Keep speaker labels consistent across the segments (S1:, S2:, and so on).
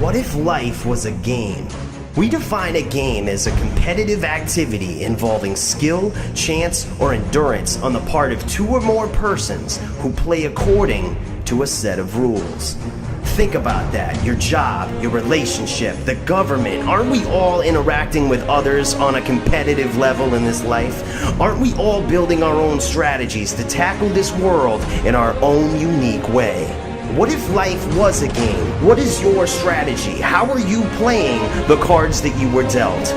S1: What if life was a game? We define a game as a competitive activity involving skill, chance, or endurance on the part of two or more persons who play according to a set of rules. Think about that. Your job, your relationship, the government. Aren't we all interacting with others on a competitive level in this life? Aren't we all building our own strategies to tackle this world in our own unique way? What if life was a game? What is your strategy? How are you playing the cards that you were dealt?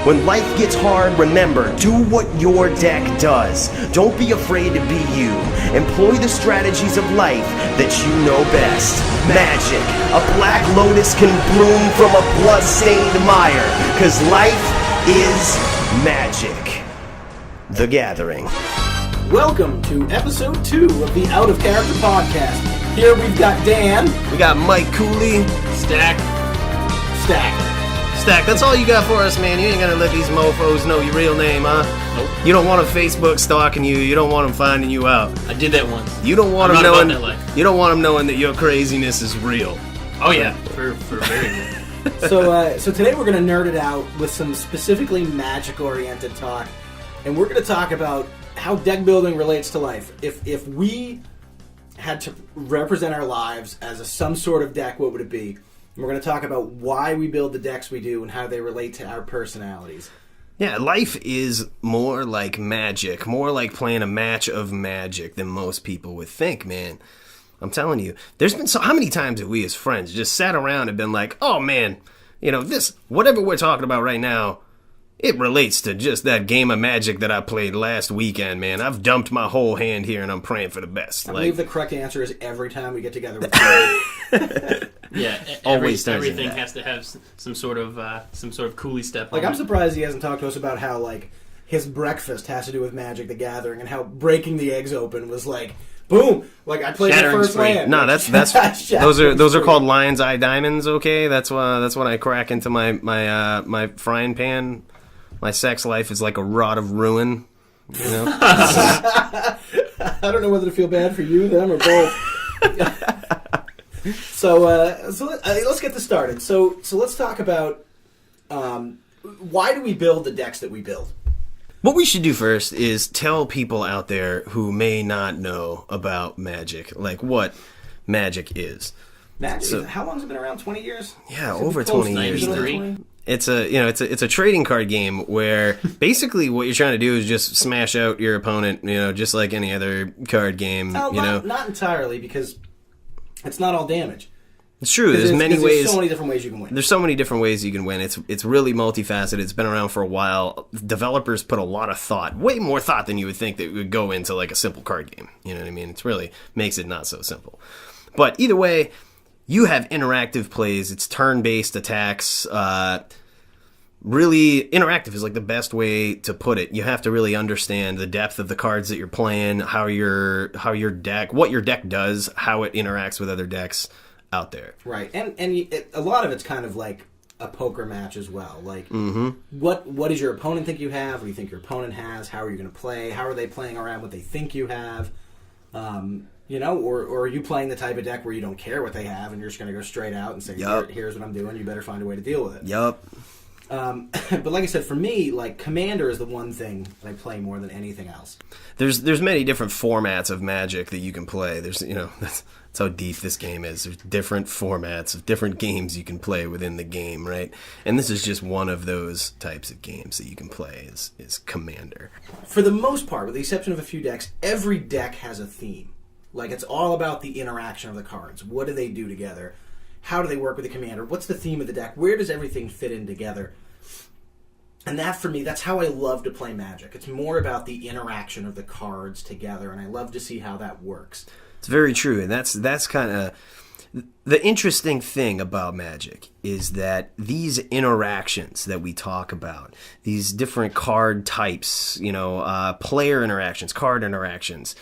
S1: When life gets hard, remember, do what your deck does. Don't be afraid to be you. Employ the strategies of life that you know best. Magic. A black lotus can bloom from a blood-stained mire, 'cause life is magic. The Gathering.
S2: Welcome to episode 2 of the Out of Character podcast. Here we've got Dan.
S1: We got Mike Cooley.
S3: Stack.
S1: That's all you got for us, man. You ain't gonna let these mofos know your real name, huh?
S3: Nope.
S1: You don't want them Facebook stalking you. You don't want them finding you out.
S3: I did that once.
S1: You don't want them
S3: I'm not
S1: knowing.
S3: about that life.
S1: You don't want them knowing that your craziness is real.
S3: Oh yeah, for very good.
S2: So today we're going to nerd it out with some specifically magic-oriented talk, and we're going to talk about how deck building relates to life. If we had to represent our lives as some sort of deck, what would it be? And we're going to talk about why we build the decks we do and how they relate to our personalities.
S1: Yeah, life is more like magic, more like playing a match of magic than most people would think, man. I'm telling you, there's been how many times have we as friends just sat around and been like, oh man, you know, this, whatever we're talking about right now, it relates to just that game of Magic that I played last weekend, man. I've dumped my whole hand here and I'm praying for the best.
S2: I believe the correct answer is every time we get together with you.
S3: Yeah, everything has to have some sort of Cooley step.
S2: Like, I'm surprised he hasn't talked to us about how, like, his breakfast has to do with Magic the Gathering and how breaking the eggs open was like, boom! Like, I played
S3: Shattering
S2: the first
S3: Street.
S2: land.
S1: No, that's those are called lion's eye diamonds. Okay, that's when I crack into my frying pan. My sex life is like a rod of ruin. You know?
S2: I don't know whether to feel bad for you, them, or both. So let's get this started. So let's talk about why do we build the decks that we build?
S1: What we should do first is tell people out there who may not know about Magic, like what Magic is.
S2: Magic? How long has it been around? 20 years?
S1: Yeah, over 20 years.
S3: 93.
S1: It's a trading card game where basically what you're trying to do is just smash out your opponent, you know, just like any other card game.
S2: Not entirely, because it's not all damage.
S1: It's true. There's many ways.
S2: There's so many different ways you can win.
S1: There's so many different ways you can win. It's really multifaceted. It's been around for a while. Developers put a lot of thought, way more thought than you would think that would go into like a simple card game. You know what I mean? It's really makes it not so simple. But either way, you have interactive plays. It's turn-based attacks. Really, interactive is like the best way to put it. You have to really understand the depth of the cards that you're playing, what your deck does, how it interacts with other decks out there.
S2: Right, and a lot of it's kind of like a poker match as well. Like, what does your opponent think you have? What do you think your opponent has? How are you going to play? How are they playing around what they think you have? You know, or are you playing the type of deck where you don't care what they have and you're just going to go straight out and say, here's what I'm doing, you better find a way to deal with it.
S1: Yup.
S2: But like I said, for me, like, Commander is the one thing that I play more than anything else.
S1: There's many different formats of Magic that you can play. There's, you know, that's how deep this game is. There's different formats of different games you can play within the game, right? And this is just one of those types of games that you can play is Commander.
S2: For the most part, with the exception of a few decks, every deck has a theme. Like, it's all about the interaction of the cards. What do they do together? How do they work with the commander? What's the theme of the deck? Where does everything fit in together? And that, for me, that's how I love to play Magic. It's more about the interaction of the cards together, and I love to see how that works.
S1: It's very true, and that's kind of the interesting thing about Magic is that these interactions that we talk about, these different card types, you know, player interactions, card interactions,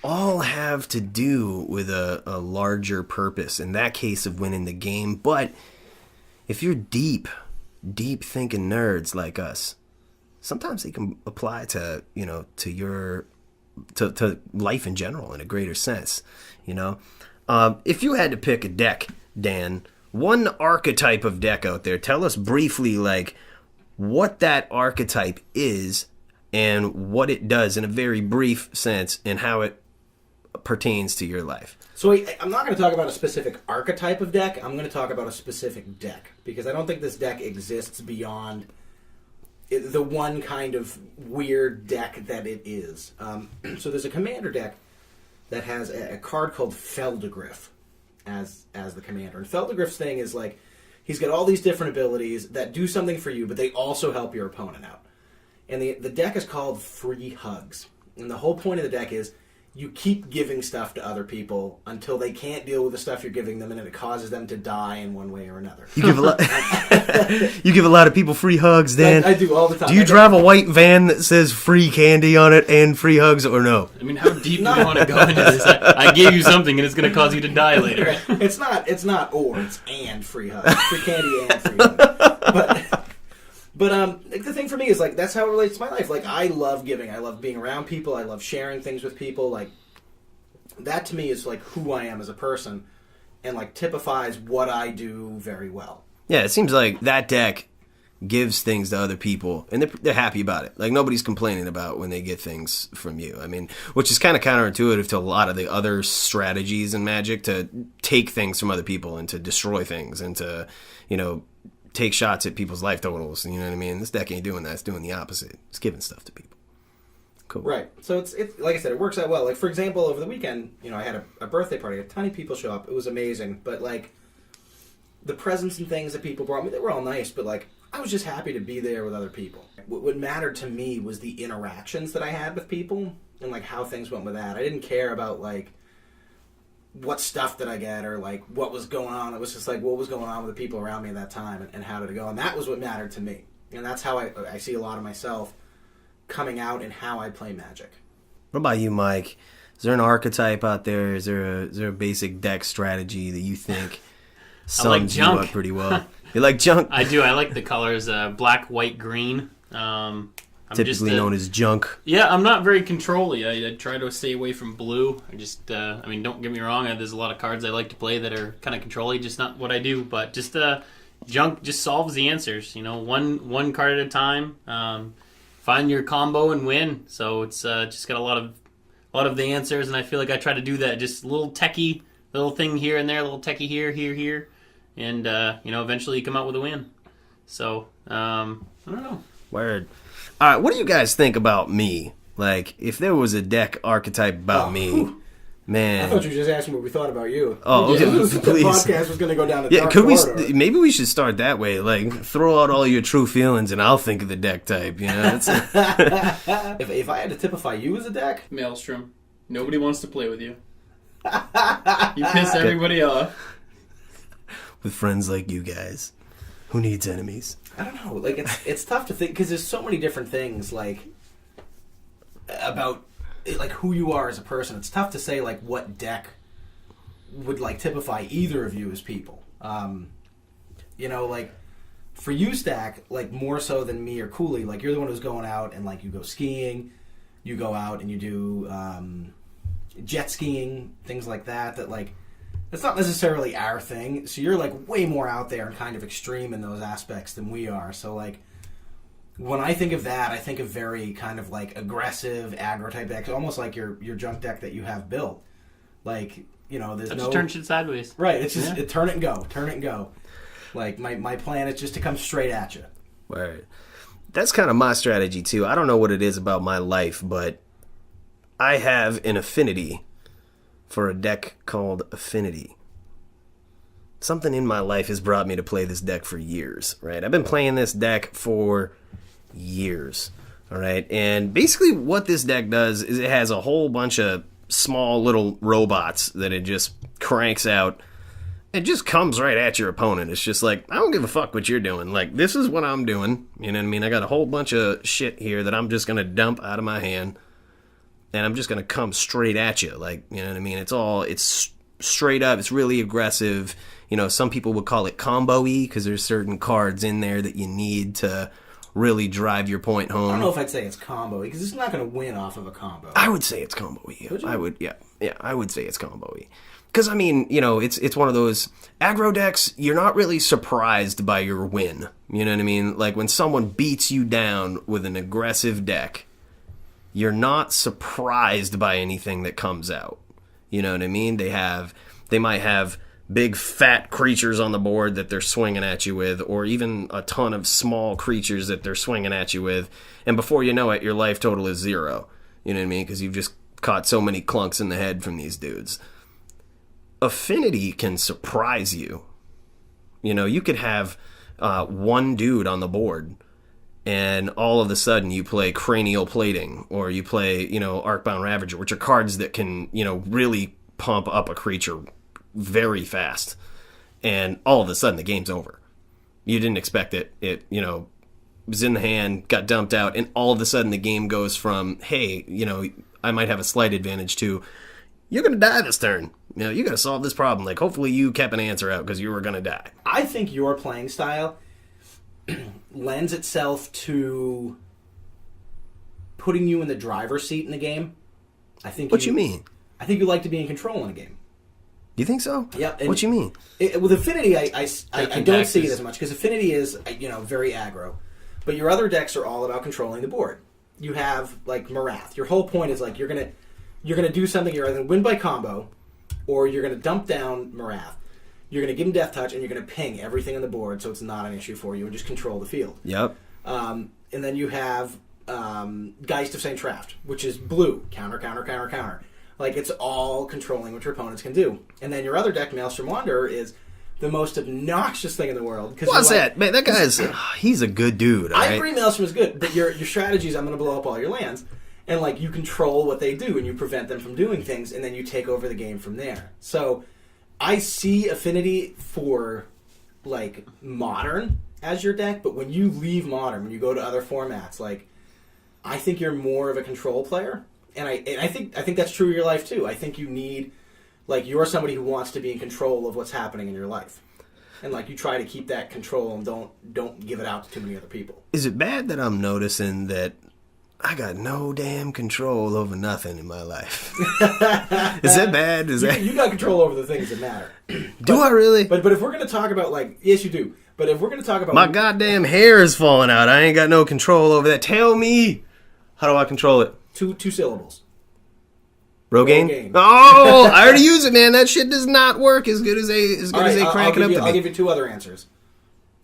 S1: all have to do with a larger purpose, in that case of winning the game. But if you're deep thinking nerds like us, sometimes they can apply to, you know, to life in general in a greater sense, you know. If you had to pick a deck, Dan, one archetype of deck out there. Tell us briefly, like, what that archetype is and what it does in a very brief sense and how it pertains to your life.
S2: So I'm not going to talk about a specific archetype of deck. I'm going to talk about a specific deck because I don't think this deck exists beyond the one kind of weird deck that it is. So there's a commander deck that has a card called Feldegriff as the commander. And Feldegriff's thing is like he's got all these different abilities that do something for you, but they also help your opponent out. And the deck is called Free Hugs. And the whole point of the deck is you keep giving stuff to other people until they can't deal with the stuff you're giving them, and then it causes them to die in one way or another.
S1: You give a lot. You give a lot of people free hugs, Dan.
S2: I do all the time.
S1: Do you drive a white van that says free candy on it and free hugs, or no?
S3: I mean, how deep do you want to go into this? I gave you something, and it's going to cause you to die later.
S2: It's not or, it's and free hugs. Free candy and free hugs. But like, the thing for me is, like, that's how it relates to my life. Like, I love giving. I love being around people. I love sharing things with people. Like, that to me is, like, who I am as a person and, like, typifies what I do very well.
S1: Yeah, it seems like that deck gives things to other people, and they're happy about it. Like, nobody's complaining about when they get things from you. I mean, which is kind of counterintuitive to a lot of the other strategies in Magic, to take things from other people and to destroy things and to, you know, take shots at people's life totals. You know what I mean? This deck ain't doing that. It's doing the opposite. It's giving stuff to people. Cool.
S2: Right. So it's like I said, it works out well. Like, for example, over the weekend, you know, I had a birthday party. A ton of people show up. It was amazing. But, like, the presents and things that people brought me, they were all nice. But, like, I was just happy to be there with other people. What mattered to me was the interactions that I had with people and, like, how things went with that. I didn't care about, like, what stuff did I get or, like, what was going on. It was just, like, what was going on with the people around me at that time and how did it go. And that was what mattered to me. And that's how I see a lot of myself coming out in how I play Magic.
S1: What about you, Mike? Is there an archetype out there? Is there a basic deck strategy that you think sums you up pretty well? You like junk?
S3: I do. I like the colors black, white, green. I'm
S1: typically known as junk.
S3: Yeah, I'm not very control-y. I try to stay away from blue. I mean, don't get me wrong. There's a lot of cards I like to play that are kind of control-y, just not what I do. But just junk just solves the answers. You know, one card at a time. Find your combo and win. So it's just got a lot of the answers, and I feel like I try to do that. Just a little techie, little thing here and there, a little techie here, and eventually you come out with a win. So I don't know.
S1: Word. All right, what do you guys think about me? Like, if there was a deck archetype about me, man.
S2: I thought you were just asking what we thought about you.
S1: Oh, okay,
S2: please. The podcast was going to go down a dark corridor.
S1: Maybe we should start that way. Like, throw out all your true feelings, and I'll think of the deck type. You know.
S2: If I had to typify you as a deck,
S3: Maelstrom. Nobody wants to play with you. You piss everybody off.
S1: With friends like you guys, who needs enemies?
S2: I don't know. Like, it's tough to think because there's so many different things like about like who you are as a person. It's tough to say like what deck would like typify either of you as people. Like for you, Stack, like more so than me or Cooley. Like you're the one who's going out and like you go skiing, you go out and you do jet skiing, things like that. That like. It's not necessarily our thing, so you're like way more out there and kind of extreme in those aspects than we are. So like, when I think of that, I think of very kind of like aggressive aggro type decks, almost like your junk deck that you have built. Like, you know, there's
S3: just turn shit sideways.
S2: Right, it's just turn it and go. Like my plan is just to come straight at you.
S1: Right. That's kind of my strategy too. I don't know what it is about my life, but I have an affinity for a deck called Affinity. Something in my life has brought me to play this deck for years, right? I've been playing this deck for years, all right? And basically what this deck does is it has a whole bunch of small little robots that it just cranks out. It just comes right at your opponent. It's just like, I don't give a fuck what you're doing. Like, this is what I'm doing. You know what I mean? I got a whole bunch of shit here that I'm just going to dump out of my hand. And I'm just going to come straight at you. Like, you know what I mean? It's straight up. It's really aggressive. You know, some people would call it combo-y because there's certain cards in there that you need to really drive your point home.
S2: I don't know if I'd say it's combo-y because it's not going to win off of a combo.
S1: I would say it's combo-y.
S2: Would you?
S1: I would, yeah. I would say it's combo-y. Because, I mean, it's one of those aggro decks, you're not really surprised by your win. You know what I mean? Like, when someone beats you down with an aggressive deck, you're not surprised by anything that comes out. You know what I mean? They might have big fat creatures on the board that they're swinging at you with, or even a ton of small creatures that they're swinging at you with, and before you know it, your life total is 0. You know what I mean? Because you've just caught so many clunks in the head from these dudes. Affinity can surprise you. You could have one dude on the board, and all of a sudden you play Cranial Plating, or you play, Arcbound Ravager, which are cards that can, really pump up a creature very fast. And all of a sudden the game's over. You didn't expect it. It, was in the hand, got dumped out, and all of a sudden the game goes from, hey, I might have a slight advantage to, you're going to die this turn. You got to solve this problem. Like, hopefully you kept an answer out because you were going to die.
S2: I think your playing style lends itself to putting you in the driver's seat in the game.
S1: What you mean?
S2: I think you like to be in control in a game.
S1: You think so?
S2: Yeah.
S1: What you mean?
S2: With Affinity, I don't see it as much, because Affinity is, very aggro. But your other decks are all about controlling the board. You have, like, Marath. Your whole point is, like, you're gonna do something. You're either going to win by combo, or you're going to dump down Marath. You're going to give him Death Touch, and you're going to ping everything on the board so it's not an issue for you, and just control the field.
S1: Yep.
S2: And then you have Geist of St. Traft, which is blue. Counter, counter, counter, counter. Like, it's all controlling what your opponents can do. And then your other deck, Maelstrom Wanderer, is the most obnoxious thing in the world.
S1: What's that? Man, that guy's... he's a good dude,
S2: I agree Maelstrom is good, but your strategy is, I'm going to blow up all your lands. And, like, you control what they do, and you prevent them from doing things, and then you take over the game from there. So, I see Affinity for, like, Modern as your deck, but when you leave Modern, when you go to other formats, like, I think you're more of a control player. And I think that's true of your life, too. I think you need, like, you're somebody who wants to be in control of what's happening in your life. And, like, you try to keep that control and don't give it out to too many other people.
S1: Is it bad that I'm noticing that I got no damn control over nothing in my life? Is that bad?
S2: You got control over the things that matter.
S1: Do I really?
S2: But if we're going to talk about, like, yes, you do. But if we're going to talk about...
S1: My goddamn hair is falling out. I ain't got no control over that. Tell me, how do I control it?
S2: Two syllables.
S1: Rogaine? Oh, I already use it, man. That shit does not work as good as they crank it up to me.
S2: I'll give you two other answers.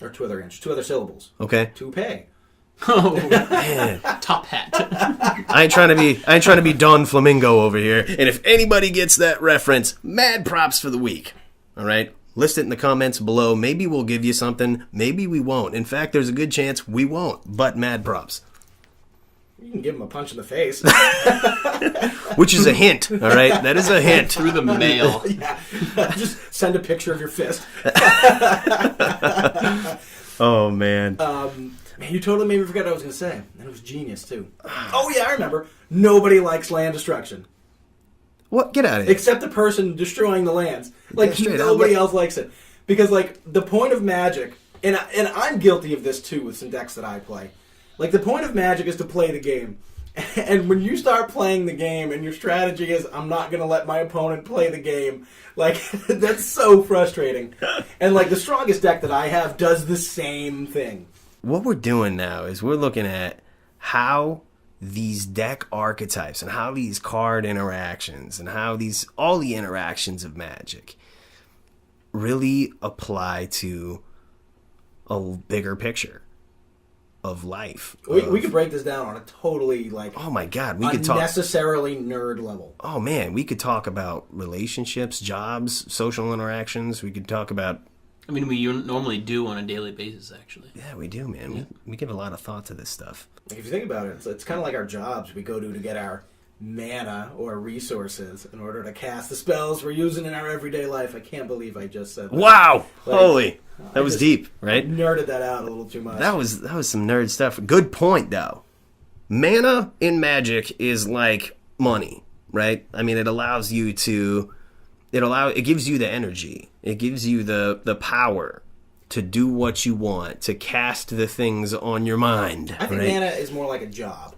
S2: Or two other syllables.
S1: Okay.
S2: To pay.
S3: Oh, man. Top hat.
S1: I ain't trying to be Don Flamingo over here. And if anybody gets that reference, mad props for the week. All right? List it in the comments below. Maybe we'll give you something. Maybe we won't. In fact, there's a good chance we won't. But mad props.
S2: You can give him a punch in the face.
S1: Which is a hint, all right? That is a hint.
S3: Through the mail.
S2: Yeah. Just send a picture of your fist.
S1: Oh, man.
S2: Man, you totally made me forget what I was going to say. And it was genius, too. Oh, yeah, I remember. Nobody likes land destruction.
S1: What? Get out of here.
S2: Except the person destroying the lands. Like, nobody else likes it. Because, like, the point of Magic, and I'm guilty of this, too, with some decks that I play. Like, the point of Magic is to play the game. And when you start playing the game and your strategy is, I'm not going to let my opponent play the game, like, that's so frustrating. And, like, the strongest deck that I have does the same thing.
S1: What we're doing now is we're looking at how these deck archetypes and how these card interactions and how all the interactions of Magic really apply to a bigger picture of life.
S2: We could break this down on a totally, like,
S1: oh my god, we could talk
S2: unnecessarily nerd level.
S1: Oh man, we could talk about relationships, jobs, social interactions. We could talk about,
S3: I mean, we normally do on a daily basis, actually.
S1: Yeah, we do, man. Yeah. We give a lot of thought to this stuff.
S2: If you think about it, it's kind of like our jobs we go to get our mana or resources in order to cast the spells we're using in our everyday life. I can't believe I just said that.
S1: Wow! Like, holy! That was deep, right?
S2: Nerded that out a little too much.
S1: That was some nerd stuff. Good point, though. Mana in Magic is like money, right? I mean, it allows you to... It gives you the energy. It gives you the power to do what you want, to cast the things on your mind.
S2: I think mana is more like a job.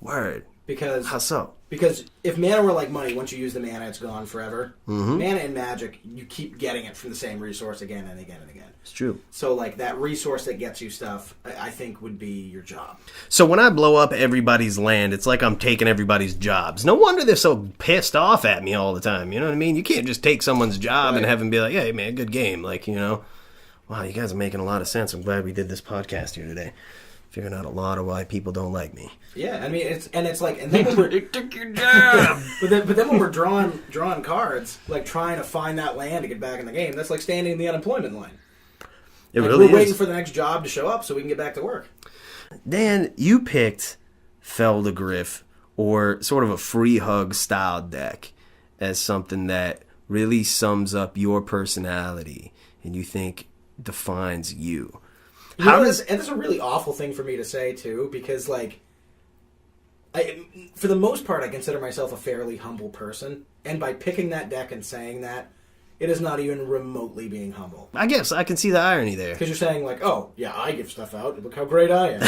S1: Word.
S2: Because
S1: How so?
S2: Because if mana were like money, once you use the mana, it's gone forever. Mana in Magic, you keep getting it from the same resource again and again and again.
S1: It's true.
S2: So, like, that resource that gets you stuff, I think would be your job.
S1: So when I blow up everybody's land, it's like I'm taking everybody's jobs. No wonder they're so pissed off at me all the time. You know what I mean? You can't just take someone's job and have them be like, hey, man, good game. Like, you know, wow, you guys are making a lot of sense. I'm glad we did this podcast here today. Figuring out a lot of why people don't like me.
S2: Yeah, I mean, it's like, and then when we're,
S3: It took your job.
S2: but then when we're drawing cards, like trying to find that land to get back in the game, that's like standing in the unemployment line.
S1: It
S2: Like,
S1: really
S2: we're waiting
S1: is.
S2: for the next job to show up so we can get back to work.
S1: Dan, you picked Feldegriff, or sort of a free hug style deck, as something that really sums up your personality and you think defines you.
S2: You know, and that's a really awful thing for me to say, too, because, like, for the most part, I consider myself a fairly humble person, and by picking that deck and saying that, it is not even remotely being humble.
S1: I guess I can see the irony there.
S2: Because you're saying, like, oh, yeah, I give stuff out, look how great I am.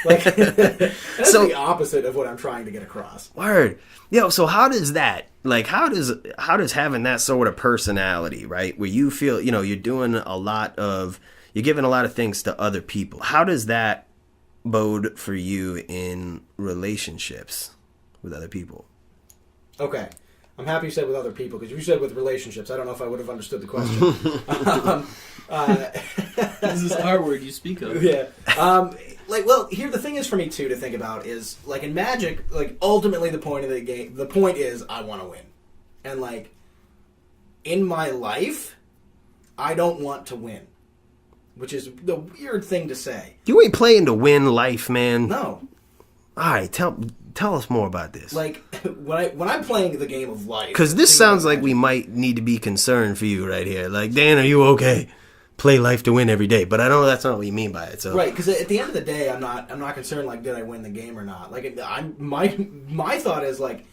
S2: Like, that's
S1: So-
S2: the opposite of what I'm trying to get across.
S1: Word. Yo, so how does that, like, how does having that sort of personality, right, where you feel, you know, you're giving a lot of things to other people. How does that bode for you in relationships with other people?
S2: Okay. I'm happy you said with other people, because if you said with relationships, I don't know if I would have understood the question.
S3: This is our word you speak of.
S2: Yeah. Here the thing is for me too to think about is, like, in Magic, like, ultimately the point of the game, the point is I want to win, and, like, in my life, I don't want to win, which is the weird thing to say.
S1: You ain't playing to win life, man.
S2: No,
S1: All right, tell us more about this.
S2: like when I'm playing the game of life,
S1: Because this
S2: think
S1: sounds
S2: about
S1: like we might need to be concerned for you right here. Like, Dan, are you okay? Play life to win every day. But I know that's not what you mean by it. So
S2: right, because at the end of the day, I'm not concerned, like, did I win the game or not. Like, my thought is, like,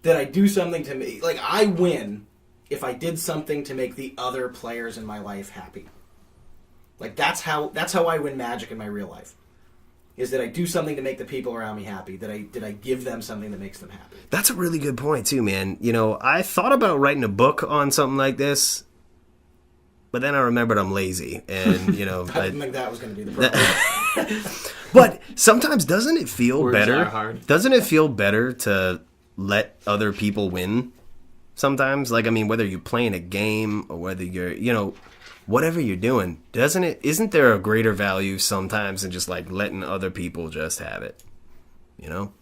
S2: did I do something to me? Like, I win if I did something to make the other players in my life happy. Like, that's how I win Magic in my real life. Is that I do something to make the people around me happy? Did I give them something that makes them happy?
S1: that's a really good point too, man. You know, I thought about writing a book on something like this, but then I remembered I'm lazy, and you know,
S2: I didn't think that was going to be the problem.
S1: But sometimes doesn't it feel
S3: Words
S1: better?
S3: are hard.
S1: Doesn't it feel better to let other people win? Sometimes, like, I mean, whether you're playing a game or whether you're, you know, whatever you're doing, isn't there a greater value sometimes than just like letting other people just have it? You know?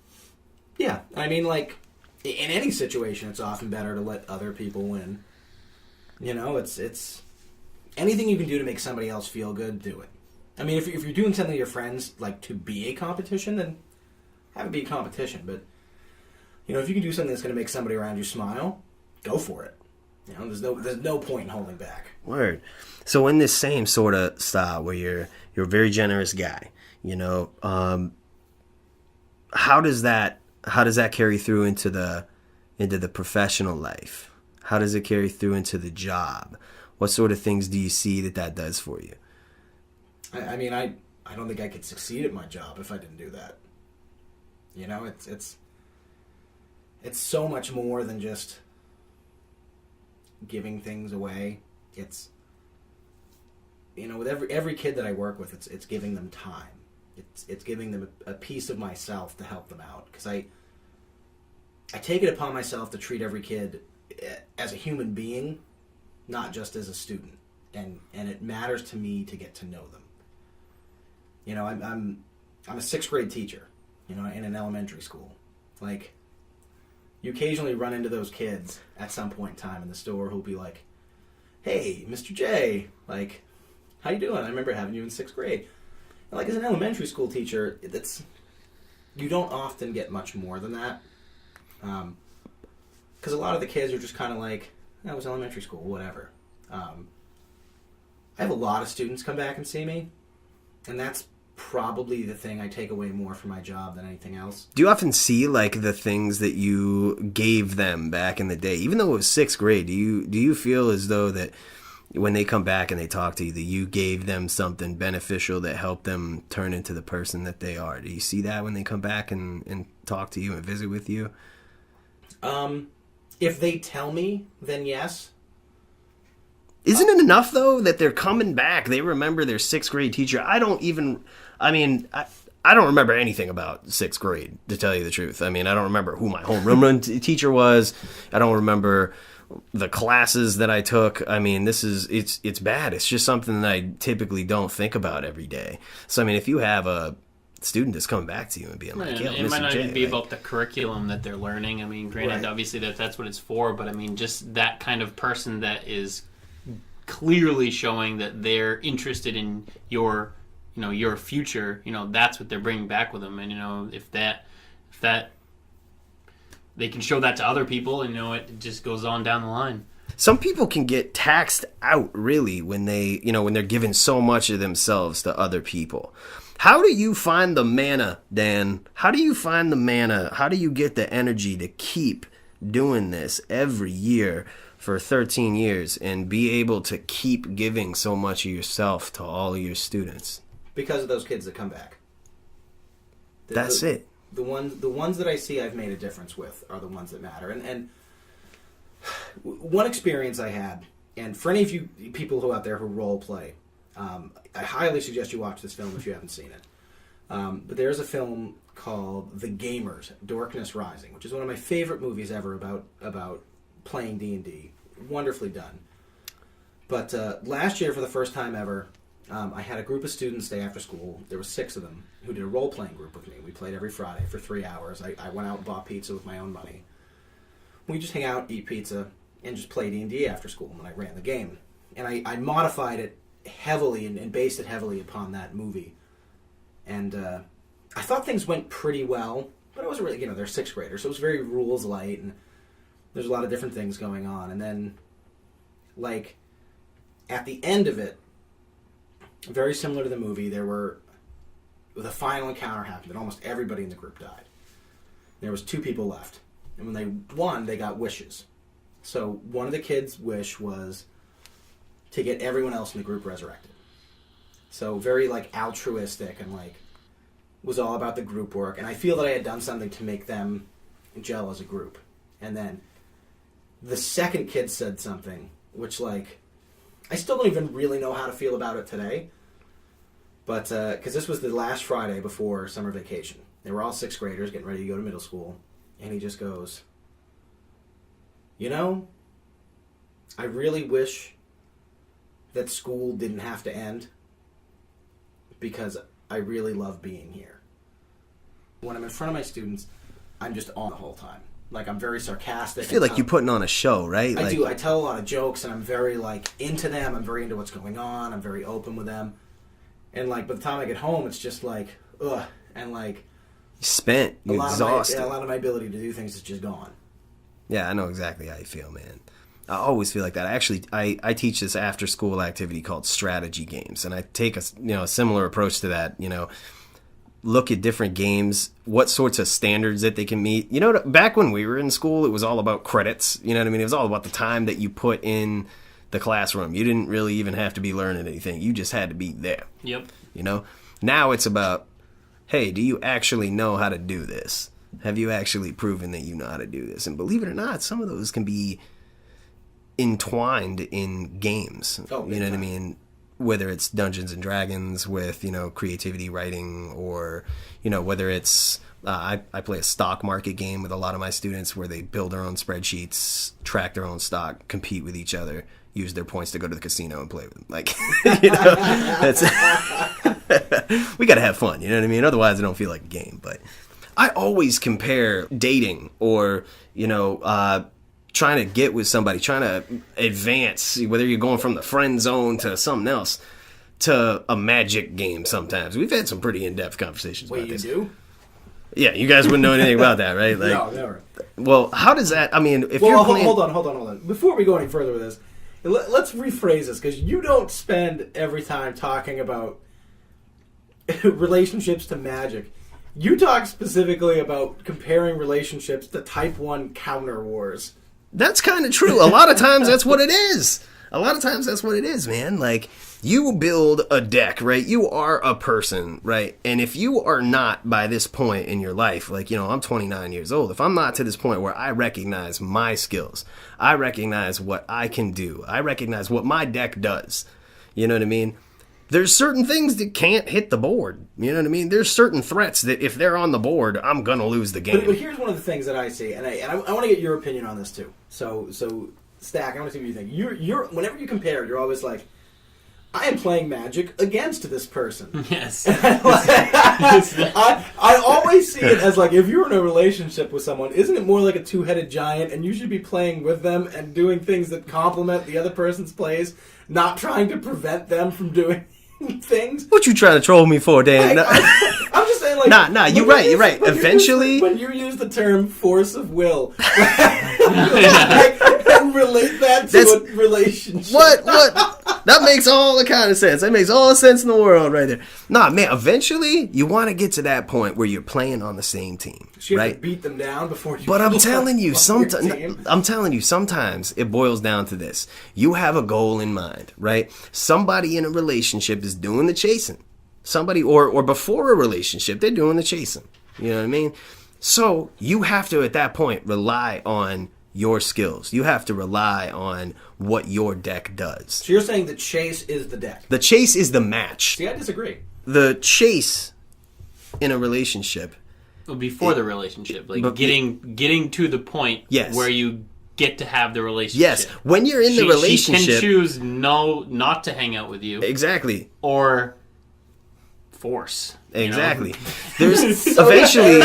S2: Yeah, I mean, like, in any situation, it's often better to let other people win. You know, it's anything you can do to make somebody else feel good, do it. I mean, if you're doing something to your friends, like, to be a competition, then have it be a competition. But, you know, if you can do something that's going to make somebody around you smile, go for it. You know, there's no point in holding back.
S1: Word. So in this same sort of style where you're a very generous guy, you know, how does that carry through into the professional life? How does it carry through into the job? What sort of things do you see that does for you?
S2: I mean, I don't think I could succeed at my job if I didn't do that. You know, it's so much more than just giving things away. It's, you know, with every kid that I work with, it's giving them time. It's giving them a piece of myself to help them out, because I take it upon myself to treat every kid as a human being, not just as a student, and it matters to me to get to know them. You know, I'm a 6th grade teacher, you know, in an elementary school. Like, you occasionally run into those kids at some point in time in the store who'll be like, "Hey, Mr. J, like, how you doing? I remember having you in 6th grade." And, like, as an elementary school teacher, you don't often get much more than that. Because a lot of the kids are just kind of like, "That was elementary school, whatever." I have a lot of students come back and see me, and that's probably the thing I take away more from my job than anything else.
S1: Do you often see like the things that you gave them back in the day, even though it was 6th grade? Do you feel as though that when they come back and they talk to you, that you gave them something beneficial that helped them turn into the person that they are. Do you see that when they come back and talk to you and visit with you?
S2: If they tell me, then yes.
S1: Isn't it enough, though, that they're coming back? They remember their 6th grade teacher. I don't remember anything about 6th grade, to tell you the truth. I mean, I don't remember who my homeroom teacher was. I don't remember the classes that I took. I mean, it's bad. It's just something that I typically don't think about every day. So, I mean, if you have a student that's coming back to you and being like, yeah,
S3: it might not even be about the curriculum that they're learning. I mean, granted, obviously that's what it's for, but I mean, just that kind of person that is clearly showing that they're interested in your future, that's what they're bringing back with them. And, if that they can show that to other people, and, it just goes on down the line.
S1: Some people can get taxed out, really, when when they're giving so much of themselves to other people. How do you find the mana, Dan? How do you find the mana? How do you get the energy to keep doing this every year for 13 years and be able to keep giving so much of yourself to all of your students?
S2: Because of those kids that come back.
S1: That's it.
S2: The ones that I see I've made a difference with are the ones that matter. And one experience I had, and for any of you people who out there who role play, I highly suggest you watch this film if you haven't seen it. But there's a film called The Gamers, Darkness Rising, which is one of my favorite movies ever about playing D&D. Wonderfully done. But last year, for the first time ever, I had a group of students stay after school. There were 6 of them who did a role-playing group with me. We played every Friday for 3 hours. I went out and bought pizza with my own money. We just hang out, eat pizza, and just play D&D after school when I ran the game. And I modified it heavily and based it heavily upon that movie. And I thought things went pretty well, but it wasn't really, they're 6th graders, so it was very rules light, and there's a lot of different things going on. And then, at the end of it, very similar to the movie, the final encounter happened, and almost everybody in the group died. There was 2 people left. And when they won, they got wishes. So one of the kids' wish was to get everyone else in the group resurrected. So very altruistic and was all about the group work. And I feel that I had done something to make them gel as a group. And then the second kid said something which I still don't even really know how to feel about it today. But because this was the last Friday before summer vacation. They were all 6th graders getting ready to go to middle school. And he just goes, I really wish that school didn't have to end because I really love being here. When I'm in front of my students, I'm just on the whole time. I'm very sarcastic.
S1: I feel like you're putting on a show, right?
S2: I do. I tell a lot of jokes, and I'm very, into them. I'm very into what's going on. I'm very open with them. And, by the time I get home, it's just, ugh. And,
S1: you're spent. You're exhausted.
S2: A lot of my ability to do things is just gone.
S1: Yeah, I know exactly how you feel, man. I always feel like that. I teach this after-school activity called strategy games, and I take a similar approach to that. Look at different games, what sorts of standards that they can meet. Back when we were in school, it was all about credits. You know what I mean? It was all about the time that you put in the classroom. You didn't really even have to be learning anything. You just had to be there.
S3: Yep.
S1: Now it's about, hey, do you actually know how to do this? Have you actually proven that you know how to do this? And believe it or not, some of those can be entwined in games.
S2: Oh,
S1: you know what I mean? Whether it's Dungeons and Dragons with, creativity writing, or, whether it's, I play a stock market game with a lot of my students where they build their own spreadsheets, track their own stock, compete with each other, use their points to go to the casino and play with them. That's we got to have fun, you know what I mean? Otherwise it don't feel like a game. But I always compare dating or, trying to get with somebody, trying to advance, whether you're going from the friend zone to something else, to a magic game sometimes. We've had some pretty in-depth conversations about this.
S2: Wait, you do?
S1: Yeah, you guys wouldn't know anything about that, right?
S2: No, never.
S1: Well, how does that, if you're playing...
S2: Hold on. Before we go any further with this, let's rephrase this, because you don't spend every time talking about relationships to magic. You talk specifically about comparing relationships to Type 1 counter wars.
S1: That's kind of true. A lot of times that's what it is. A lot of times that's what it is, man. Like, you build a deck, right? You are a person, right? And if you are not by this point in your life, like, I'm 29 years old. If I'm not to this point where I recognize my skills, I recognize what I can do, I recognize what my deck does, you know what I mean? There's certain things that can't hit the board. You know what I mean? There's certain threats that if they're on the board, I'm going to lose the game.
S2: But here's one of the things that I see, and I want to get your opinion on this too. So Stack, I want to see what you think. You're whenever you compare, you're always like, I am playing Magic against this person.
S3: Yes.
S2: I always see it as like, if you're in a relationship with someone, isn't it more like a two-headed giant, and you should be playing with them and doing things that complement the other person's plays, not trying to prevent them from doing things?
S1: What you trying to troll me for, Dan?
S2: Like, I'm just saying, like...
S1: Nah, you're right. Eventually...
S2: When you use the term force of will, and relate that to a relationship.
S1: What? That makes all the kind of sense. That makes all the sense in the world right there. Nah, man, eventually you want to get to that point where you're playing on the same team,
S2: so you have
S1: right?
S2: to beat them down before you...
S1: But I'm telling you, sometimes it boils down to this. You have a goal in mind, right? Somebody in a relationship is doing the chasing. Somebody, or before a relationship, they're doing the chasing. You know what I mean? So you have to, at that point, rely on your skills. You have to rely on what your deck does.
S2: So you're saying the chase is the deck?
S1: The chase is the match.
S2: See, I disagree.
S1: The chase in a relationship...
S3: Well, before the relationship. Like, getting to the point where you get to have the relationship.
S1: Yes, when you're in the relationship...
S3: She can choose not to hang out with you.
S1: Exactly.
S3: Or... force.
S1: Exactly. There's eventually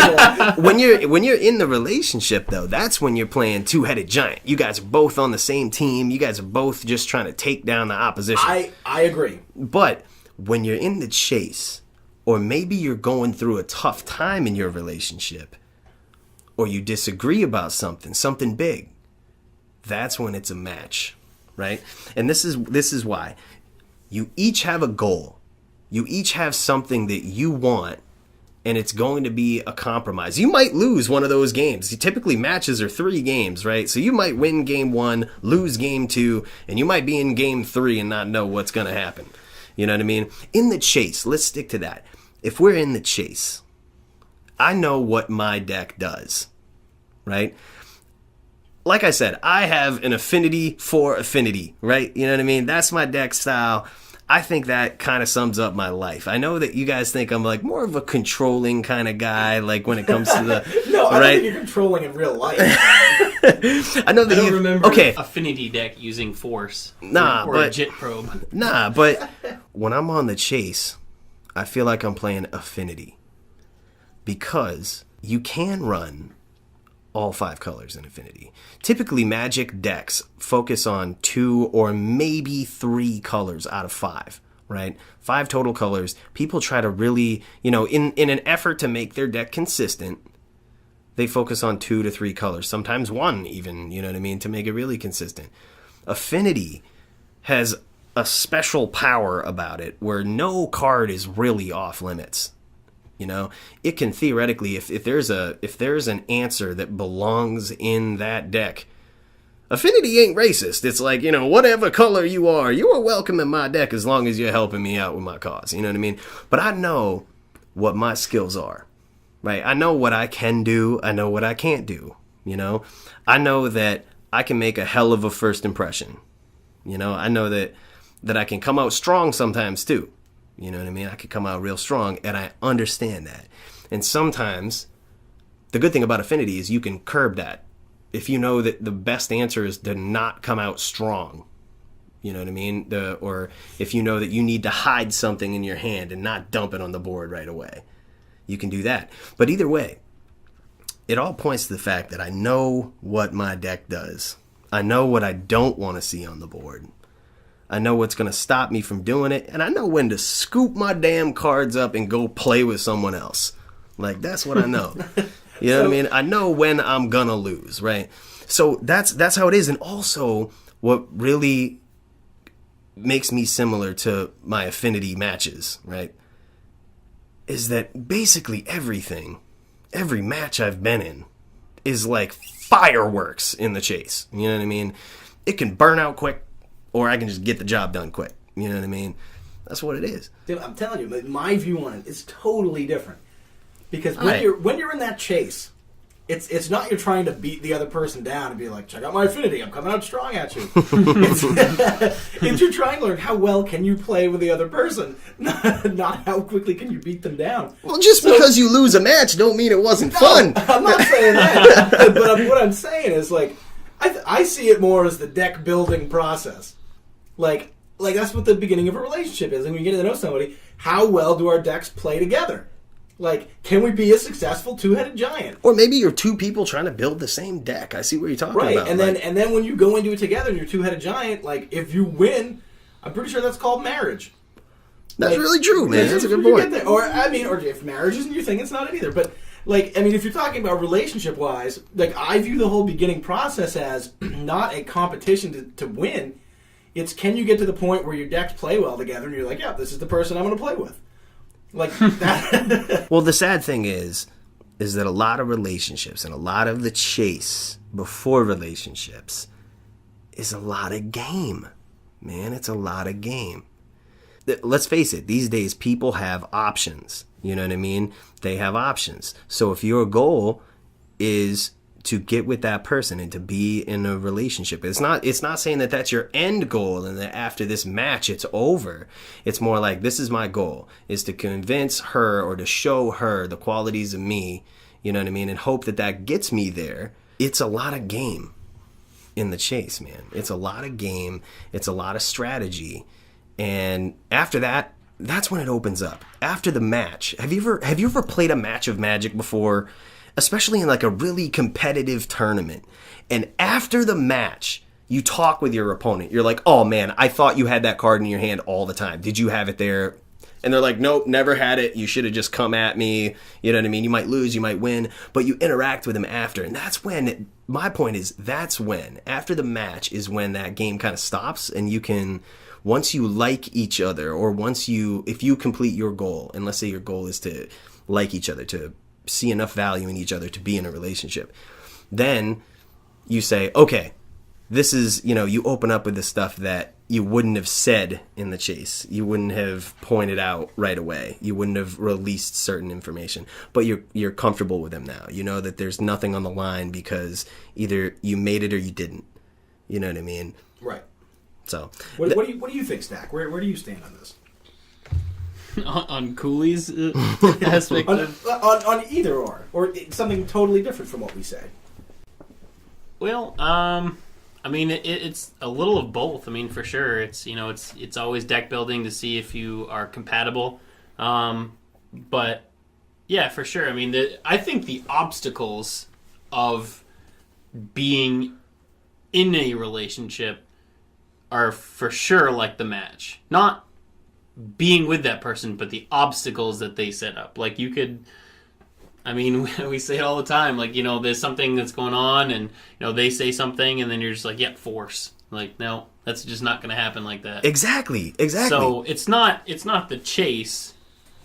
S1: when you're in the relationship though, that's when you're playing two-headed giant. You guys are both on the same team. You guys are both just trying to take down the opposition.
S2: I agree.
S1: But when you're in the chase, or maybe you're going through a tough time in your relationship, or you disagree about something big, that's when it's a match, right? And this is why. You each have a goal. You each have something that you want, and it's going to be a compromise. You might lose one of those games. Typically, matches are 3 games, right? So you might win game 1, lose game 2, and you might be in game 3 and not know what's going to happen. You know what I mean? In the chase, let's stick to that. If we're in the chase, I know what my deck does, right? Like I said, I have an affinity for affinity, right? You know what I mean? That's my deck style. I think that kind of sums up my life. I know that you guys think I'm like more of a controlling kind of guy, like when it comes to the
S2: no, I don't think you're controlling in real life.
S1: I know that
S3: I don't remember affinity deck using force. Or a JIT probe.
S1: Nah, but when I'm on the chase, I feel like I'm playing affinity because you can run all 5 colors in affinity. Typically, Magic decks focus on 2 or maybe 3 colors out of 5, right? 5 total colors. People try to really, in an effort to make their deck consistent, they focus on 2 to 3 colors, sometimes 1 even, you know what I mean, to make it really consistent. Affinity has a special power about it where no card is really off limits. It can theoretically, if there's an answer that belongs in that deck, affinity ain't racist. It's like, whatever color you are welcome in my deck as long as you're helping me out with my cause. You know what I mean? But I know what my skills are, right? I know what I can do. I know what I can't do. I know that I can make a hell of a first impression. I know that I can come out strong sometimes too. You know what I mean? I could come out real strong, and I understand that. And sometimes, the good thing about affinity is you can curb that. If you know that the best answer is to not come out strong, you know what I mean? Or if you know that you need to hide something in your hand and not dump it on the board right away, you can do that. But either way, it all points to the fact that I know what my deck does. I know what I don't want to see on the board. I know what's going to stop me from doing it, and I know when to scoop my damn cards up and go play with someone else. Like, that's what I know. You know what I mean? I know when I'm going to lose, right? So that's how it is. And also, what really makes me similar to my affinity matches, right, is that basically every match I've been in is like fireworks in the chase. You know what I mean? It can burn out quick, or I can just get the job done quick. You know what I mean? That's what it is.
S2: Dude, I'm telling you, my view on it is totally different. Because when
S1: Right.
S2: you're in that chase, it's not you're trying to beat the other person down and be like, check out my affinity, I'm coming out strong at you. it's you're trying to learn how well can you play with the other person, not how quickly can you beat them down.
S1: Well, just because you lose a match don't mean it wasn't fun.
S2: I'm not saying that. But what I'm saying is, like, I see it more as the deck building process. Like that's what the beginning of a relationship is. And when you get to know somebody, how well do our decks play together? Like, can we be a successful two-headed giant?
S1: Or maybe you're two people trying to build the same deck. I see what you're talking
S2: Right,
S1: about.
S2: and
S1: like,
S2: then when you go into it together and you're two-headed giant, like, if you win, I'm pretty sure that's called marriage.
S1: that's
S2: Like,
S1: really true, man. That's a good
S2: you
S1: point.
S2: get there. Or if marriage isn't your thing, it's not it either. But, like, I mean, if you're talking about relationship-wise, like, I view the whole beginning process as not a competition to win. It's can you get to the point where your decks play well together and you're like, yeah, this is the person I'm going to play with. Like that.
S1: Well, the sad thing is that a lot of relationships and a lot of the chase before relationships is a lot of game. Man, it's a lot of game. Let's face it, these days people have options. You know what I mean? They have options. So if your goal is to get with that person and to be in a relationship, it's not saying that that's your end goal and that after this match it's over. It's more like, this is my goal, is to convince her or to show her the qualities of me, you know what I mean, and hope that gets me there. It's a lot of game in the chase, man. It's a lot of game. It's a lot of strategy. And after that, that's when it opens up. After the match, have you ever played a match of Magic before? Especially in like a really competitive tournament. And after the match, you talk with your opponent. You're like, oh man, I thought you had that card in your hand all the time. Did you have it there? And they're like, nope, never had it. You should have just come at me. You know what I mean? You might lose, you might win, but you interact with them after. And that's when, my point is, that's when, after the match is when that game kind of stops and you can, once you like each other, or if you complete your goal, and let's say your goal is to like each other, to see enough value in each other to be in a relationship, then you say, okay, this is, you open up with the stuff that you wouldn't have said in the chase. You wouldn't have pointed out right away. You wouldn't have released certain information, but you're comfortable with them now. You know that there's nothing on the line because either you made it or you didn't. You know what I mean?
S2: Right.
S1: So
S2: What do you think, Stack? Where do you stand on this?
S3: on Cooley's aspect of...
S2: on either or something totally different from what we say.
S3: Well, I mean, it's a little of both. I mean, for sure, it's always deck building to see if you are compatible. But yeah, for sure. I mean, I think the obstacles of being in a relationship are for sure like the match, not being with that person, but the obstacles that they set up. Like you could. I mean, we say it all the time, like, there's something that's going on and, they say something and then you're just like, yep, force. Like, no, that's just not going to happen like that.
S1: Exactly.
S3: So it's not the chase.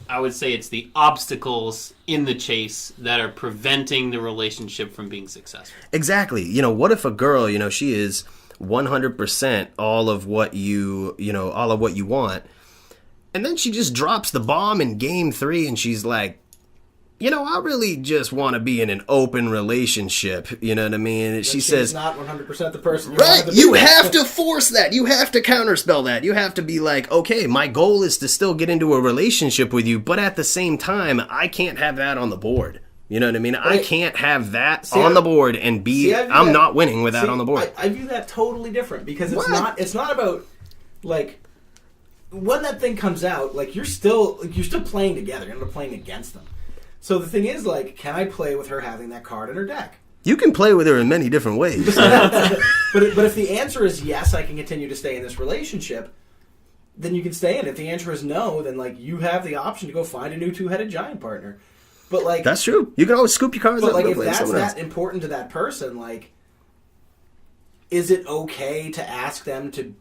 S3: I would say it's the obstacles in the chase that are preventing the relationship from being successful.
S1: Exactly. What if a girl, she is 100% all of what you want, and then she just drops the bomb in game 3 and she's like, I really just want to be in an open relationship. You know what I mean? She says,
S2: not 100% the person.
S1: Right. You have to force that. You have to counterspell that. You have to be like, okay, my goal is to still get into a relationship with you, but at the same time, I can't have that on the board. You know what I mean? I can't have that on the board and I'm not winning with that on the board.
S2: I view that totally different because it's not about, like, when that thing comes out, like, you're still playing together. You're not playing against them. So the thing is, like, can I play with her having that card in her deck?
S1: You can play with her in many different ways.
S2: but if the answer is yes, I can continue to stay in this relationship, then you can stay in it. If the answer is no, then, like, you have the option to go find a new two-headed giant partner. But, like...
S1: That's true. You can always scoop your cards up.
S2: But, like, if that's that important to that person, like, is it okay to ask them to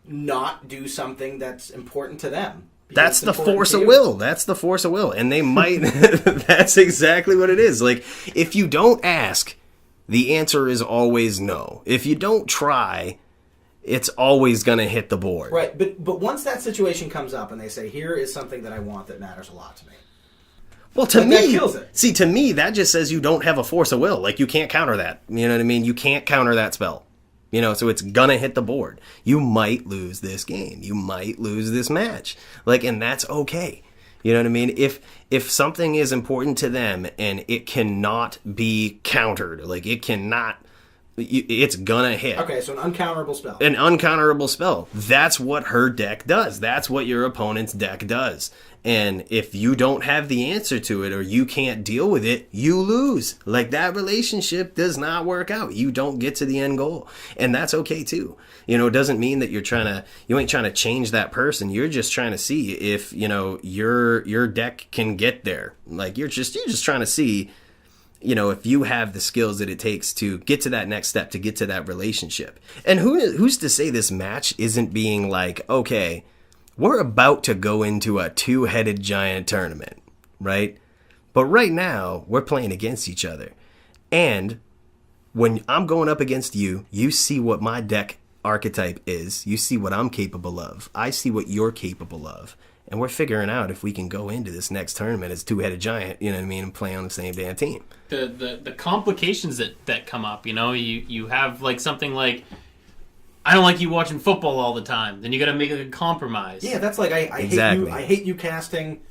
S2: not do something that's important to them?
S1: That's the force of will. That's the force of will. And they might... That's exactly what it is. Like, if you don't ask, the answer is always no. If you don't try, it's always going to hit the board.
S2: Right, but once that situation comes up and they say, here is something that I want that matters a lot to me.
S1: Well, to
S2: Like,
S1: me,
S2: that kills it.
S1: see, to me, that just says you don't have a force of will. Like, you can't counter that. You know what I mean? You can't counter that spell. You know, so it's gonna hit the board. You might lose this game. You might lose this match. Like, and that's okay. You know what I mean? If something is important to them and it cannot be countered, like it cannot, it's gonna hit.
S2: Okay, so an uncounterable spell.
S1: An uncounterable spell. That's what her deck does. That's what your opponent's deck does. And if you don't have the answer to it or you can't deal with it, you lose. Like, that relationship does not work out. You don't get to the end goal. And that's okay too. You know, it doesn't mean that you ain't trying to change that person. You're just trying to see if, you know, your deck can get there. Like, you're just trying to see, you know, if you have the skills that it takes to get to that next step, to get to that relationship. And who's to say this match isn't being like, okay, we're about to go into a two-headed giant tournament, right? But right now, we're playing against each other. And when I'm going up against you, you see what my deck archetype is. You see what I'm capable of. I see what you're capable of. And we're figuring out if we can go into this next tournament as two-headed giant, you know what I mean, and play on the same damn team.
S3: The complications that come up, you know, you have like something like, I don't like you watching football all the time. Then you got to make a compromise.
S2: Yeah, that's like
S1: Exactly.
S2: I hate you casting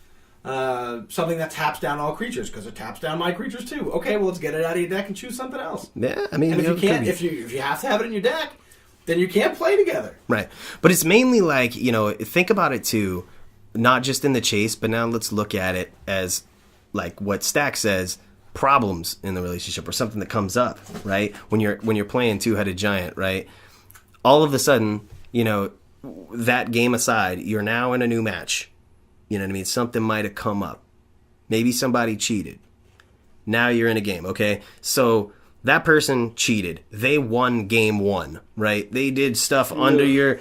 S2: something that taps down all creatures because it taps down my creatures too. Okay, well, let's get it out of your deck and choose something else.
S1: Yeah, I mean,
S2: And if you
S1: it
S2: can't,
S1: could be.
S2: if you have to have it in your deck, then you can't play together.
S1: Right. But it's mainly like, you know, think about it too, not just in the chase, but now let's look at it as like what Stack says, problems in the relationship or something that comes up, right? When you're playing two-headed giant, right? All of a sudden, you know, that game aside, you're now in a new match. You know what I mean? Something might have come up. Maybe somebody cheated. Now you're in a game, okay? So that person cheated. They won game one, right? They did stuff under your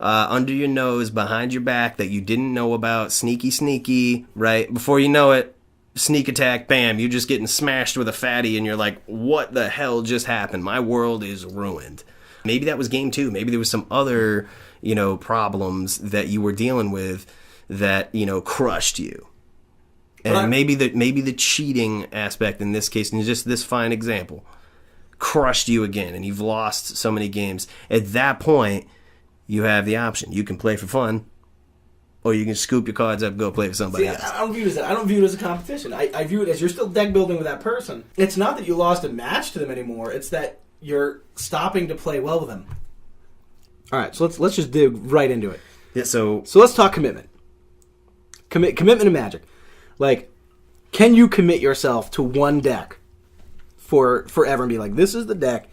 S1: nose, behind your back that you didn't know about. Sneaky, right? Before you know it, sneak attack, bam, you're just getting smashed with a fatty and you're like, what the hell just happened? My world is ruined. Maybe that was game two. Maybe there was some other, you know, problems that you were dealing with that, you know, crushed you. And maybe the cheating aspect in this case, and just this fine example, crushed you again and you've lost so many games. At that point, you have the option. You can play for fun, or you can scoop your cards up and go play for somebody else.
S2: I don't view it as that. I don't view it as a competition. I view it as you're still deck building with that person. It's not that you lost a match to them anymore. It's that you're stopping to play well with them. All right, so let's just dig right into it.
S1: Yeah, so
S2: let's talk commitment. Commitment in Magic. Like, can you commit yourself to one deck for forever and be like, this is the deck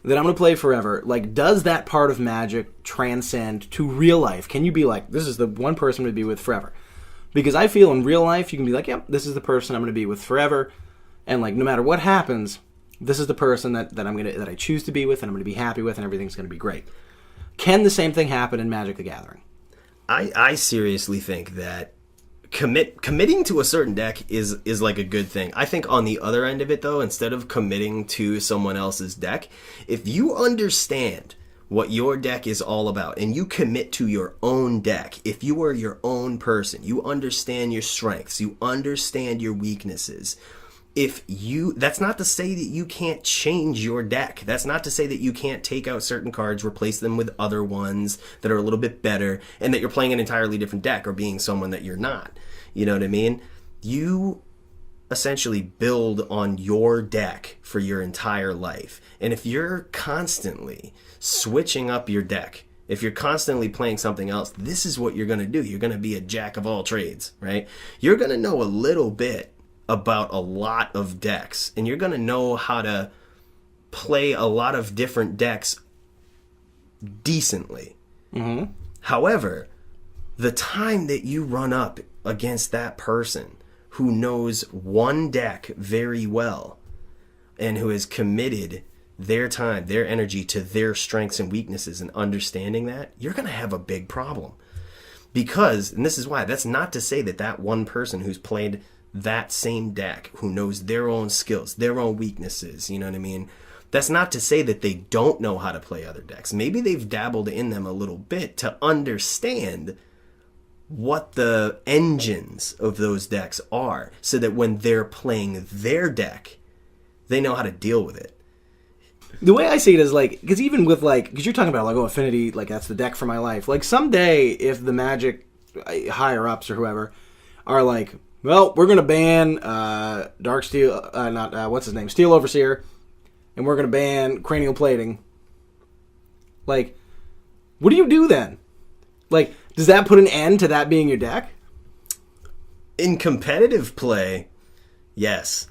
S2: that I'm going to play forever? Like, does that part of Magic transcend to real life? Can you be like, this is the one person I'm going to be with forever? Because I feel in real life, you can be like, yep, this is the person I'm going to be with forever. And, like, no matter what happens, this is the person that I choose to be with and I'm going to be happy with and everything's going to be great. Can the same thing happen in Magic the Gathering?
S1: I seriously think that committing to a certain deck is like a good thing. I think on the other end of it, though, instead of committing to someone else's deck, if you understand what your deck is all about and you commit to your own deck, if you are your own person, you understand your strengths, you understand your weaknesses. That's not to say that you can't change your deck. That's not to say that you can't take out certain cards, replace them with other ones that are a little bit better, and that you're playing an entirely different deck or being someone that you're not. You know what I mean? You essentially build on your deck for your entire life. And if you're constantly switching up your deck, if you're constantly playing something else, this is what you're going to do. You're going to be a jack of all trades, right? You're going to know a little bit about a lot of decks, and you're going to know how to play a lot of different decks decently. Mm-hmm. However, the time that you run up against that person who knows one deck very well and who has committed their time, their energy to their strengths and weaknesses and understanding that, you're going to have a big problem. Because, and this is why, that's not to say that one person who's played that same deck, who knows their own skills, their own weaknesses, you know what I mean, That's not to say that they don't know how to play other decks. Maybe they've dabbled in them a little bit to understand what the engines of those decks are, so that when they're playing their deck, they know how to deal with it.
S2: The way I see it is like, because even with like, because you're talking about like, oh, Affinity, like that's the deck for my life. Like someday, if the Magic higher ups or whoever are like, well, we're gonna ban Dark Steel, what's his name, Steel Overseer, and we're gonna ban Cranial Plating. Like, what do you do then? Like, does that put an end to that being your deck?
S1: In competitive play, yes.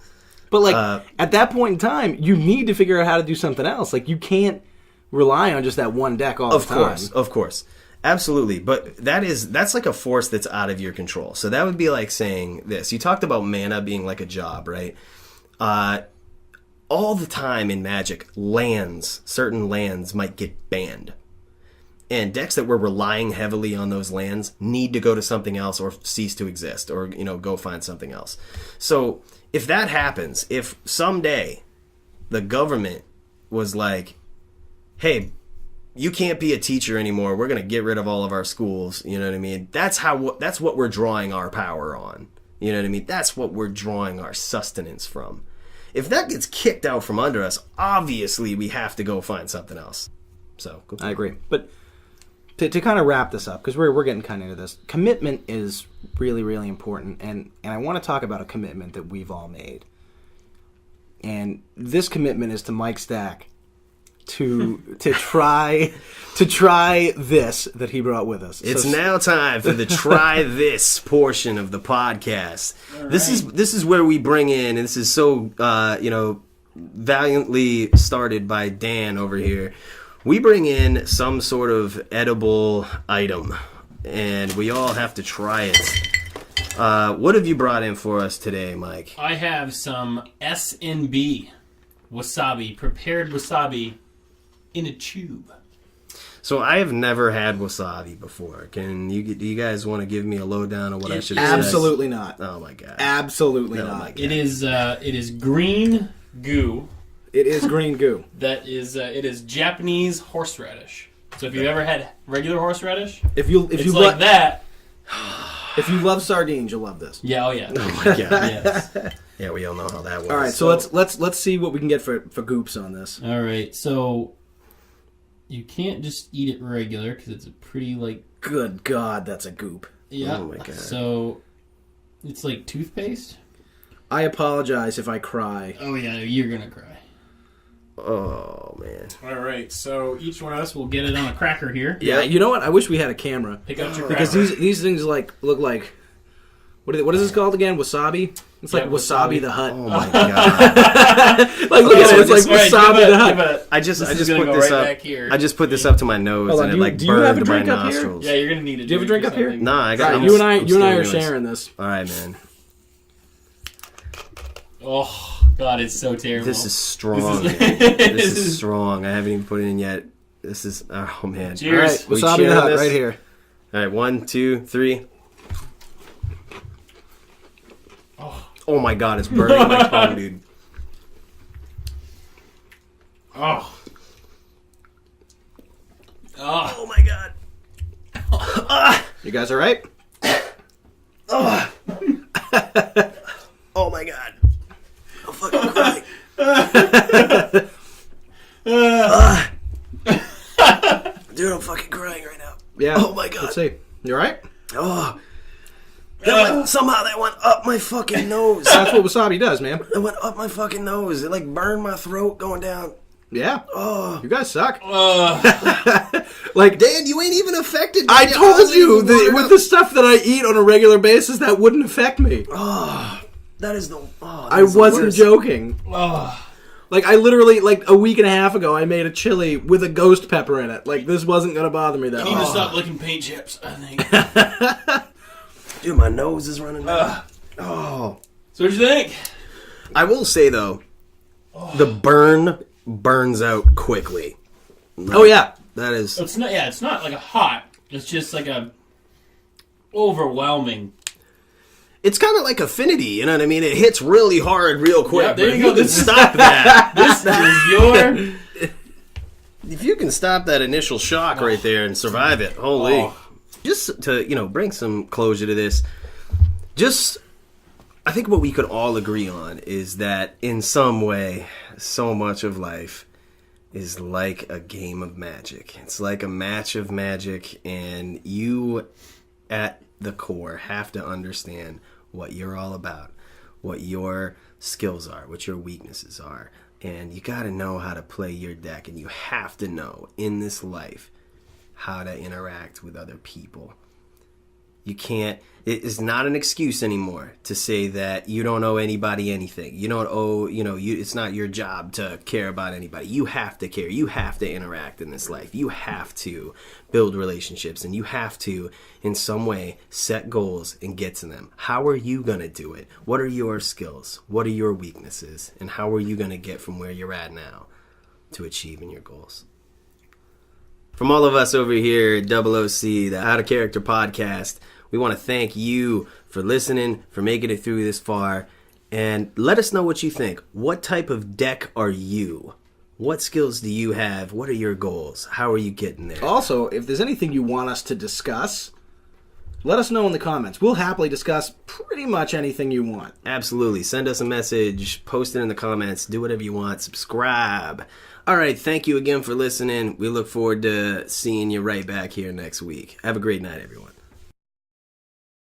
S2: But like at that point in time, you need to figure out how to do something else. Like you can't rely on just that one deck all the time.
S1: Of course. Absolutely. But that's like a force that's out of your control. So that would be like saying this. You talked about mana being like a job, right? All the time in Magic, certain lands might get banned. And decks that were relying heavily on those lands need to go to something else or cease to exist, or go find something else. So if that happens, if someday the government was like, hey, you can't be a teacher anymore, we're going to get rid of all of our schools, you know what I mean? That's what we're drawing our power on. You know what I mean? That's what we're drawing our sustenance from. If that gets kicked out from under us, obviously we have to go find something else. So
S2: I agree. But to kind of wrap this up, because we're getting kind of into this, commitment is really, really important. And I want to talk about a commitment that we've all made. And this commitment is to Mike Stack to try this that he brought with us.
S1: It's now time for the try this portion of the podcast. Right. This is where we bring in, and this is so valiantly started by Dan over here. We bring in some sort of edible item, and we all have to try it. What have you brought in for us today, Mike?
S3: I have some SNB wasabi, prepared wasabi in a tube.
S1: So I have never had wasabi before. Do you guys want to give me a lowdown on what I should expect?
S2: Absolutely not.
S1: Oh my god.
S2: Absolutely not.
S3: It is green goo.
S2: It is green goo.
S3: It is Japanese horseradish. So if you've ever had regular horseradish,
S2: if you
S3: like that.
S2: If you love sardines, you'll love this.
S3: Yeah, oh yeah.
S1: Oh my god.
S3: Yes.
S1: Yeah, we all know how that works.
S2: All right, so let's see what we can get for goops on this.
S3: All right, so you can't just eat it regular because it's a pretty
S2: Good God, that's a goop.
S3: Yeah.
S1: Oh my god.
S3: So it's like toothpaste.
S2: I apologize if I cry.
S3: Oh yeah, you're gonna cry.
S1: Oh man.
S3: All right, so each one of us will get it on a cracker here.
S2: Yeah, you know what? I wish we had a camera.
S3: Pick up your
S2: because
S3: cracker.
S2: these things look like what is this called again? Wasabi. It's like Wasabi the Hut.
S1: Oh my god.
S2: Look at it. It's like Wasabi the Hut.
S1: I just put this up. I just put this up to my nose and it
S2: do you have a
S1: burned my
S2: drink up here?
S1: nostrils.
S3: Yeah, you're gonna need a.
S2: Do you have a drink up here?
S1: Nah, I got.
S2: You and I are sharing this.
S1: All right, man.
S3: Oh god, it's so terrible.
S1: This is strong. This is strong. I haven't even put it in yet. This is man.
S3: Cheers.
S2: All right, Wasabi the Hut right here.
S1: All right, 1, 2, 3. Oh my god, it's burning my tongue, dude.
S3: Oh.
S1: Oh my god.
S2: You guys all right?
S1: Oh. Oh my god. I'm fucking crying. Dude, I'm fucking crying right now.
S2: Yeah.
S1: Oh my god.
S2: Let's see. You all right?
S1: Oh. Somehow that went up my fucking nose.
S2: That's what wasabi does, man.
S1: It went up my fucking nose. It burned my throat going down.
S2: Yeah.
S1: Oh.
S2: You guys suck.
S1: Dan, you ain't even affected.
S2: I told you with the stuff that I eat on a regular basis, that wouldn't affect me.
S1: Oh. That is the.
S2: I wasn't joking.
S3: Oh.
S2: I literally, a week and a half ago, I made a chili with a ghost pepper in it. This wasn't going to bother me that much.
S3: You need to stop licking paint chips, I think.
S1: Dude, my nose is running down.
S3: So what'd you think?
S1: I will say, though, the burn burns out quickly.
S2: Oh, yeah.
S1: That is...
S3: It's not hot. It's just a overwhelming...
S4: it's kind of like affinity, you know what I mean? It hits really hard real quick.
S3: Yeah, there
S4: but
S3: you
S4: if
S3: go.
S4: can stop that.
S3: This is your.
S4: If you can stop that initial shock right there and survive it, holy.
S3: Oh.
S4: Just to, bring some closure to this, I think what we could all agree on is that in some way, so much of life is like a game of magic. It's like a match of magic, and you, at the core, have to understand what you're all about, what your skills are, what your weaknesses are. And you got to know how to play your deck, and you have to know in this life how to interact with other people. You can't, it is not an excuse anymore to say that you don't owe anybody anything. You don't owe, it's not your job to care about anybody. You have to care. You have to interact in this life. You have to build relationships, and you have to, in some way, set goals and get to them. How are you going to do it? What are your skills? What are your weaknesses? And how are you going to get from where you're at now to achieving your goals? From all of us over here at Double OC, the Out of Character podcast, we want to thank you for listening, for making it through this far, and let us know what you think. What type of deck are you? What skills do you have? What are your goals? How are you getting there?
S2: Also, if there's anything you want us to discuss, let us know in the comments. We'll happily discuss pretty much anything you want.
S4: Absolutely. Send us a message, post it in the comments, do whatever you want, subscribe. All right, thank you again for listening. We look forward to seeing you right back here next week. Have a great night, everyone.